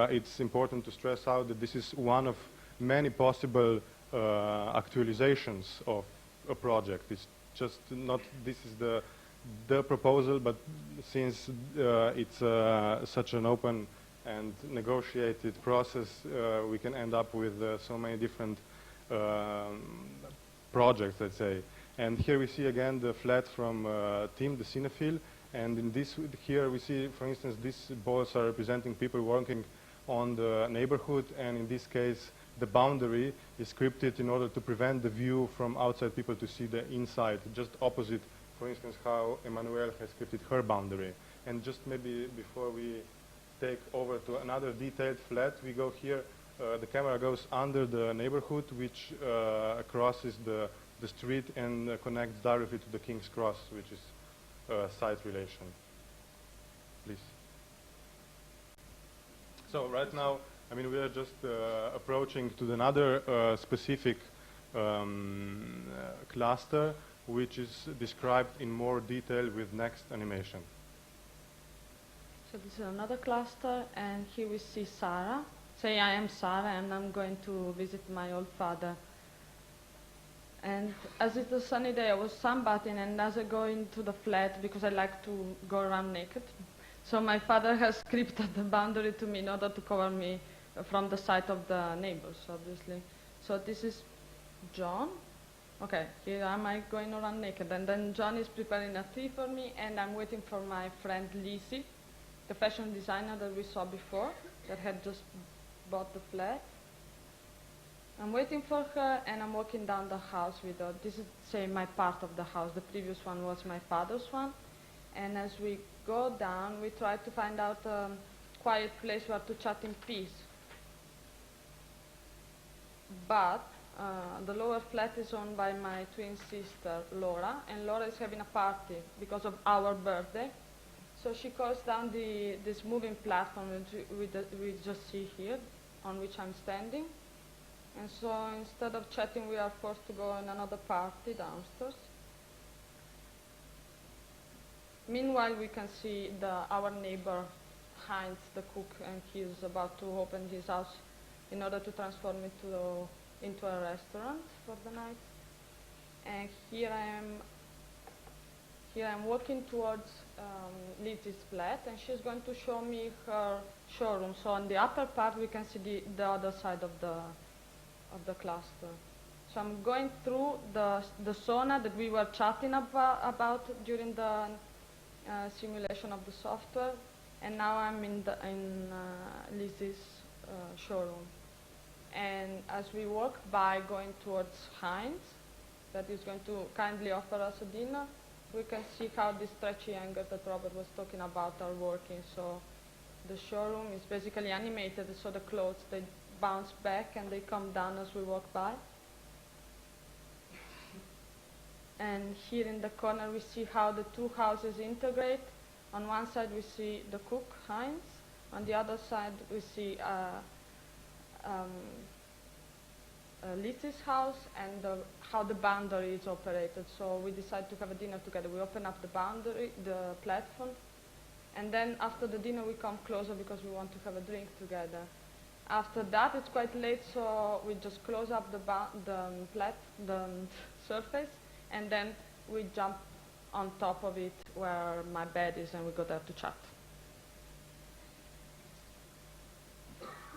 it's important to stress out that this is one of many possible actualizations of a project. It's just not, this is the proposal, but since it's such an open and negotiated process, we can end up with so many different projects, let's say. And here we see again the flat from Tim, the cinephile, and in this here we see, for instance, these balls are representing people working on the neighborhood, and in this case the boundary is scripted in order to prevent the view from outside people to see the inside, just opposite, for instance, how Manuela has scripted her boundary. And just maybe before we take over to another detailed flat, we go here, the camera goes under the neighborhood, which crosses the street and connects directly to the King's Cross, which is site relation. Please. So right now, I mean, we are just approaching to another specific cluster, which is described in more detail with next animation. So this is another cluster, and here we see Sarah. Say I am Sarah, and I'm going to visit my old father. And as it's a sunny day, I was sunbathing, and as I go into the flat, because I like to go around naked, so my father has scripted the boundary to me in order to cover me from the sight of the neighbors, obviously. So this is John, Okay, here am I going around naked, and then John is preparing a tea for me, and I'm waiting for my friend Lizzie, the fashion designer that we saw before, that had just bought the flat. I'm waiting for her, and I'm walking down the house with her. This is, say, my part of the house. The previous one was my father's one. And as we go down, we try to find out a quiet place where to chat in peace. But the lower flat is owned by my twin sister, Laura, and Laura is having a party because of our birthday. So she calls down this moving platform which we just see here, on which I'm standing. And so instead of chatting, we are forced to go on another party downstairs. Meanwhile, we can see our neighbor, Heinz, the cook, and he's about to open his house in order to transform it into a restaurant for the night. And here I am walking towards Lizzie's flat, and she's going to show me her showroom. So on the upper part, we can see the other side of the cluster. So I'm going through the sauna that we were chatting about during the simulation of the software, and now I'm in Lizzie's showroom. And as we walk by going towards Heinz, that is going to kindly offer us a dinner, we can see how the stretchy hangers that Robert was talking about are working. So the showroom is basically animated, so the clothes, they bounce back and they come down as we walk by. And here in the corner we see how the two houses integrate. On one side we see the cook, Heinz. On the other side we see Lizzie's house and how the boundary is operated. So we decide to have a dinner together. We open up the boundary, the platform, and then after the dinner we come closer because we want to have a drink together. After that, it's quite late, so we just close up the surface, and then we jump on top of it where my bed is, and we go there to chat.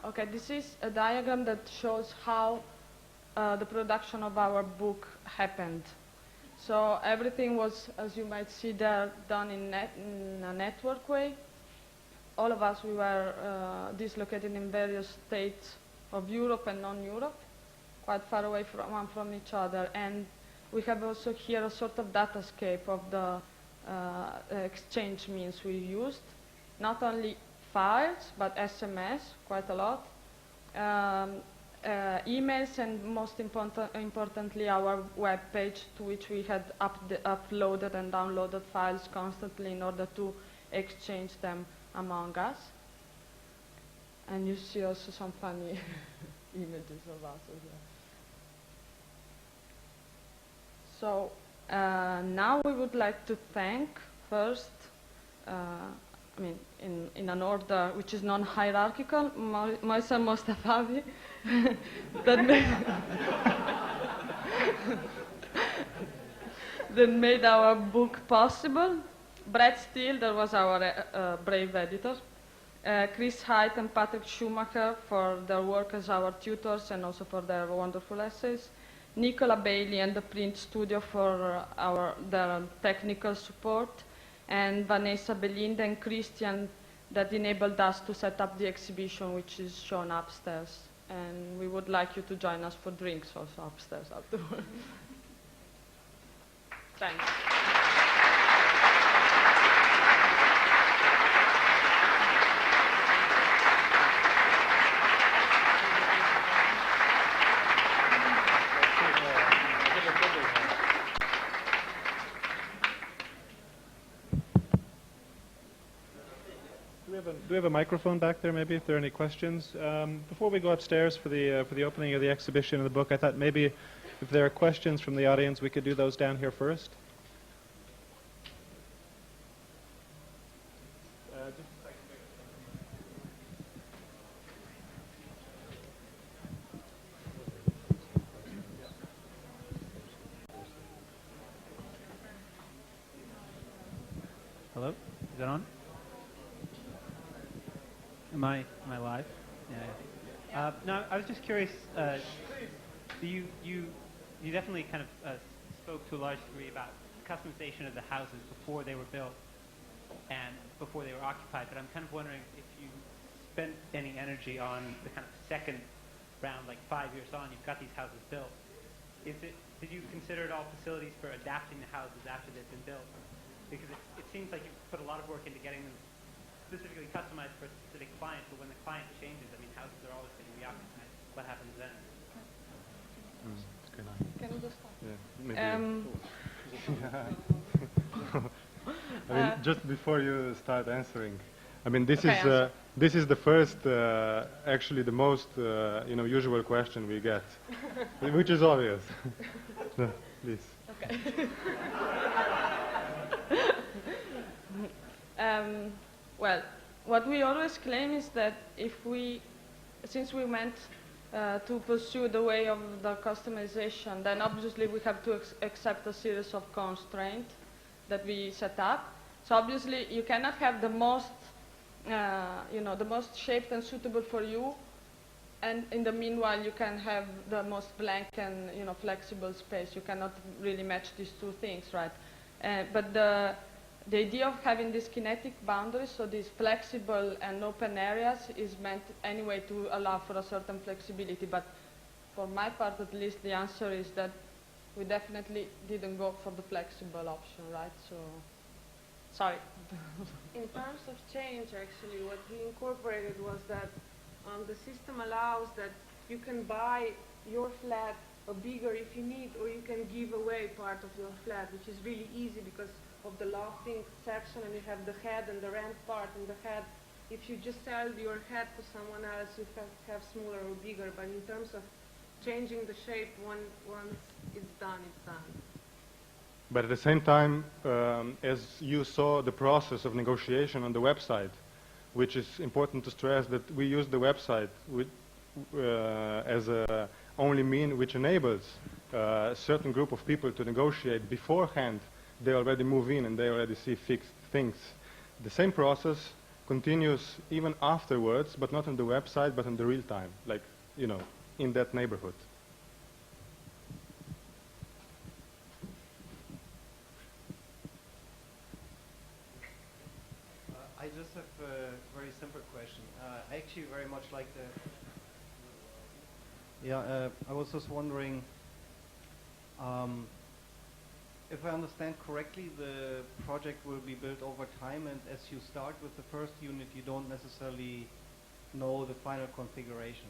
Okay, this is a diagram that shows how the production of our book happened. So everything was, as you might see there, done in a network way. All of us, we were dislocated in various states of Europe and non-Europe, quite far away from each other. And we have also here a sort of datascape of the exchange means we used. Not only files, but SMS, quite a lot. Emails, and most importantly, our web page, to which we had uploaded and downloaded files constantly in order to exchange them among us. And you see also some funny images of us as well. So now we would like to thank first, in an order which is non-hierarchical, Mohsen Mostafavi, that made our book possible. Brett Steele, that was our brave editor. Chris Haidt and Patrick Schumacher for their work as our tutors and also for their wonderful essays. Nicola Bailey and the Print Studio for their technical support. And Vanessa Belinda and Christian that enabled us to set up the exhibition, which is shown upstairs. And we would like you to join us for drinks also upstairs afterwards. Thanks. Do we have a microphone back there, maybe, if there are any questions? Before we go upstairs for the opening of the exhibition of the book, I thought maybe if there are questions from the audience, we could do those down here first. Hello? Is that on? Am I live? Yeah. No, I was just curious. You you definitely kind of spoke to a large degree about customization of the houses before they were built and before they were occupied, but I'm kind of wondering if you spent any energy on the kind of second round, like 5 years on, you've got these houses built. Did you consider at all facilities for adapting the houses after they've been built? Because it seems like you've put a lot of work into getting them specifically customized for a specific client, but when the client changes, I mean, houses are always getting reoccupied. What happens then? Can you just start? Yeah, maybe. I mean, just before you start answering, I mean, this is the first, actually the most, usual question we get, which is obvious. No, please. Okay. Well, what we always claim is that since we went to pursue the way of the customization, then obviously we have to accept a series of constraints that we set up. So obviously you cannot have the most, the most shaped and suitable for you, and in the meanwhile you can have the most blank and flexible space. You cannot really match these two things, right? But the idea of having these kinetic boundaries, so these flexible and open areas, is meant anyway to allow for a certain flexibility. But for my part, at least, the answer is that we definitely didn't go for the flexible option, right? So, sorry. In terms of change, actually, what we incorporated was that the system allows that you can buy your flat bigger if you need, or you can give away part of your flat, which is really easy because of the lofting section, and you have the head and the ramp part in the head. If you just sell your head to someone else, you have smaller or bigger, but in terms of changing the shape, once it's done, it's done. But at the same time, as you saw the process of negotiation on the website, which is important to stress that we use the website as a only mean which enables a certain group of people to negotiate beforehand. They already move in and they already see fixed things. The same process continues even afterwards, but not on the website, but in the real time, like, in that neighborhood. I just have a very simple question. I actually very much like I was just wondering, if I understand correctly, the project will be built over time, and as you start with the first unit, you don't necessarily know the final configuration.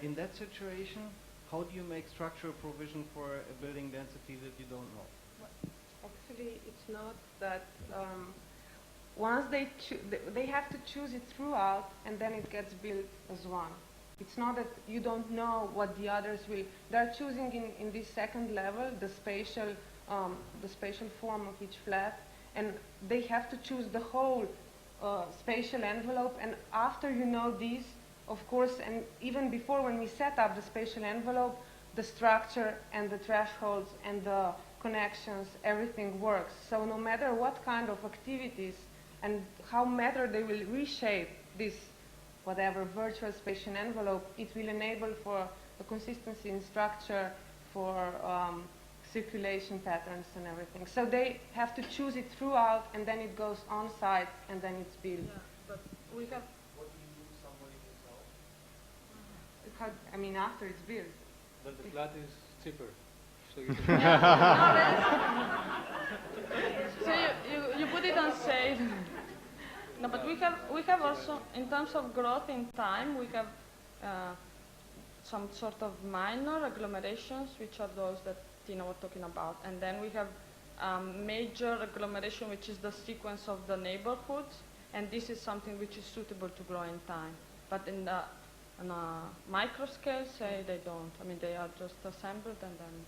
In that situation, how do you make structural provision for a building density that you don't know? Actually, it's not that. Once they have to choose it throughout, and then it gets built as one. It's not that you don't know what the others will. They're choosing in this second level the spatial form of each flat, and they have to choose the whole spatial envelope. And after you know these, of course, and even before, when we set up the spatial envelope, the structure and the thresholds and the connections, everything works. So no matter what kind of activities and how matter they will reshape this whatever virtual spatial envelope, it will enable for a consistency in structure, for circulation patterns and everything. So they have to choose it throughout, and then it goes on site, and then it's built. Yeah, but we have. What do you do somebody yourself? I mean, after it's built. But the flat is cheaper. So you So you put it on sale. No, but we have also, in terms of growth in time, we have some sort of minor agglomerations, which are those that Tina was talking about, and then we have major agglomeration, which is the sequence of the neighborhoods, and this is something which is suitable to grow in time. But on a micro scale, say, they don't. I mean, they are just assembled and then.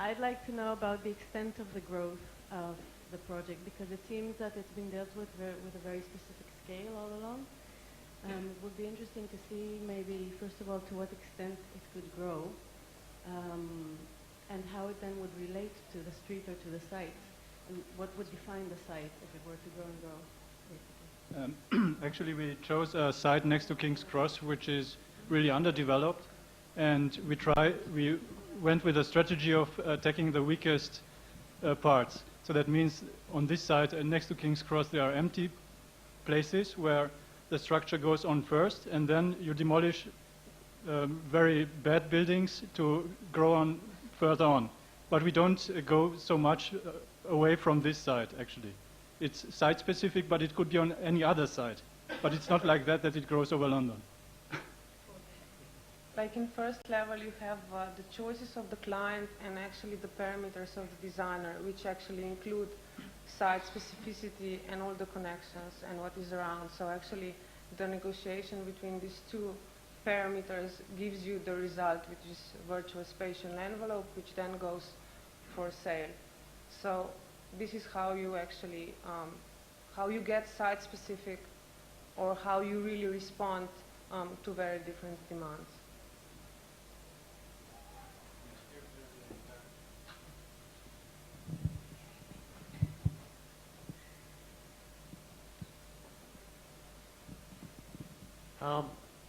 I'd like to know about the extent of the growth of the project, because it seems that it's been dealt with a very specific scale all along. It would be interesting to see maybe, first of all, to what extent it could grow, and how it then would relate to the street or to the site. and what would define the site if it were to grow and grow, basically? Actually, we chose a site next to King's Cross, which is really underdeveloped, and we went with a strategy of attacking the weakest parts. So that means on this side, next to King's Cross, there are empty places where the structure goes on first, and then you demolish very bad buildings to grow on further on. But we don't go so much away from this side, actually. It's site-specific, but it could be on any other side. But it's not like that it grows over London. Like in first level, you have the choices of the client and actually the parameters of the designer, which actually include site specificity and all the connections and what is around. So actually, the negotiation between these two parameters gives you the result, which is virtual spatial envelope, which then goes for sale. So this is how you actually, how you get site specific, or how you really respond to very different demands.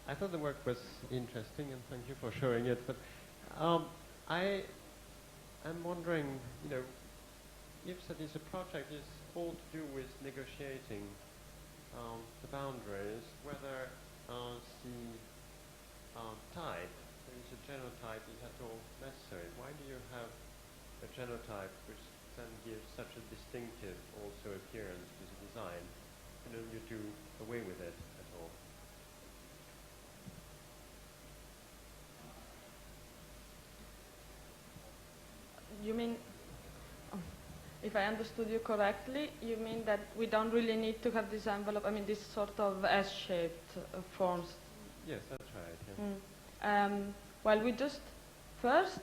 I thought the work was interesting, and thank you for showing it. But I'm wondering, you know, if this project is all to do with negotiating the boundaries, whether the type, there is a genotype, is at all necessary. Why do you have a genotype which then gives such a distinctive also appearance to the design, and then you do away with it at all? You mean, if I understood you correctly, you mean that we don't really need to have this envelope, I mean this sort of S-shaped forms? Yes, that's right. Yeah. Well, we just, first,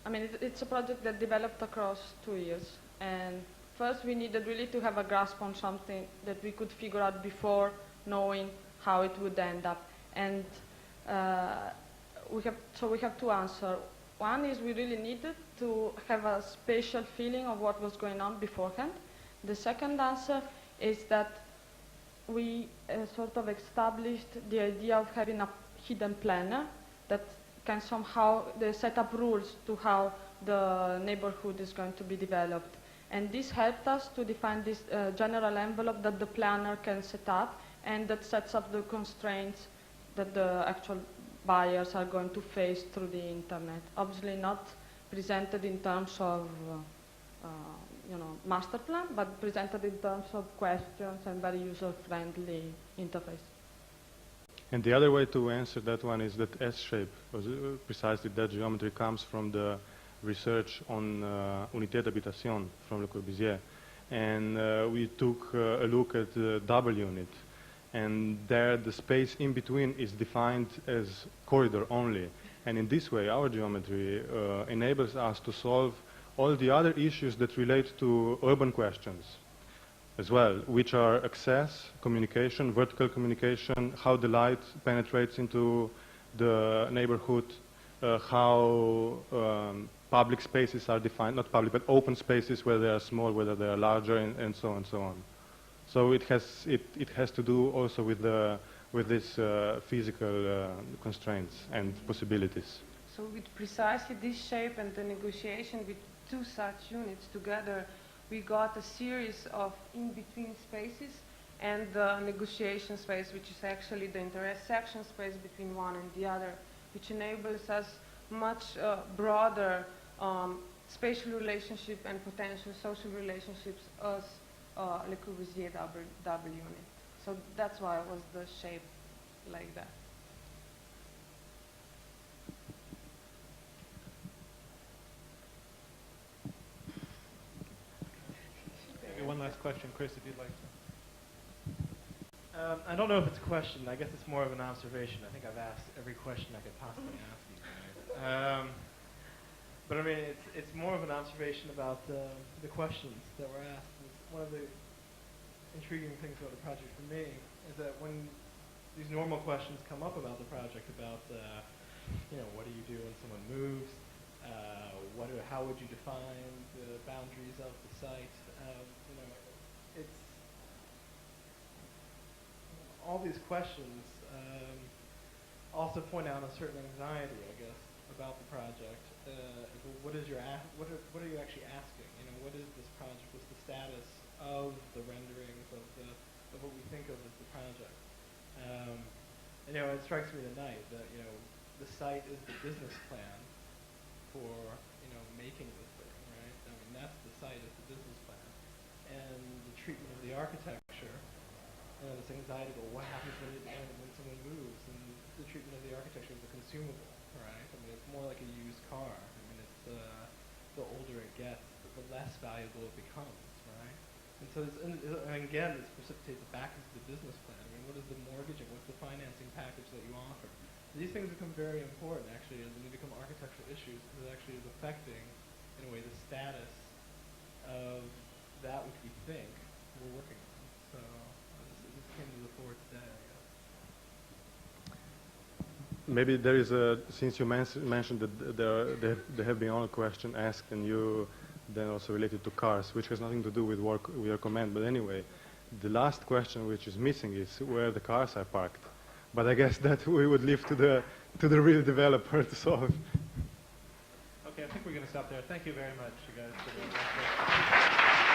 I mean it's a project that developed across 2 years, and first we needed really to have a grasp on something that we could figure out before knowing how it would end up. And we have two answers. One is we really needed to have a spatial feeling of what was going on beforehand. The second answer is that we sort of established the idea of having a hidden planner that can somehow set up rules to how the neighborhood is going to be developed. And this helped us to define this general envelope that the planner can set up, and that sets up the constraints that the actual buyers are going to face through the internet. Obviously not presented in terms of master plan, but presented in terms of questions and very user-friendly interface. And the other way to answer that one is that S-shape, precisely that geometry comes from the research on unité d'habitation from Le Corbusier. And we took a look at the double unit. And there the space in between is defined as corridor only. And in this way, our geometry enables us to solve all the other issues that relate to urban questions as well, which are access, communication, vertical communication, how the light penetrates into the neighborhood, how public spaces are defined, not public, but open spaces, whether they are small, whether they are larger, and so on and so on. So it has to do also with this physical constraints and possibilities. So with precisely this shape and the negotiation with two such units together, we got a series of in-between spaces and the negotiation space, which is actually the intersection space between one and the other, which enables us much broader spatial relationship and potential social relationships as Le Corbusier double unit. So that's why it was the shape like that. Maybe one last question, Chris, if you'd like to. I don't know if it's a question. I guess it's more of an observation. I think I've asked every question I could possibly ask you guys. But I mean, it's more of an observation about the questions that were asked. One of the intriguing things about the project for me is that when these normal questions come up about the project, about what do you do when someone moves, how would you define the boundaries of the site, You know, it's all these questions also point out a certain anxiety, I guess, about the project. What is what are you actually asking? You know, what is this project? What's the status of the renderings of what we think of as the project? And, you know, it strikes me tonight that, you know, the site is the business plan for, you know, making this thing, right? I mean, that's the site, is the business plan. And the treatment of the architecture, this anxiety about what happens when someone moves, and the treatment of the architecture is a consumable, right? I mean, it's more like a used car. I mean, it's the older it gets, the less valuable it becomes, right? And so, and again, this precipitates back into the business plan. I mean, what is the mortgaging? What's the financing package that you offer? These things become very important, actually, as they become architectural issues, because it actually is affecting, in a way, the status of that which we think we're working on. So this came to the fore today, I guess. Maybe there is a, since you mentioned that there have been all questions asked, and you then also related to cars, which has nothing to do with your comment, but anyway, the last question which is missing is where the cars are parked. But I guess that we would leave to the real developer to solve. Okay, I think we're going to stop there. Thank you very much, you guys. For the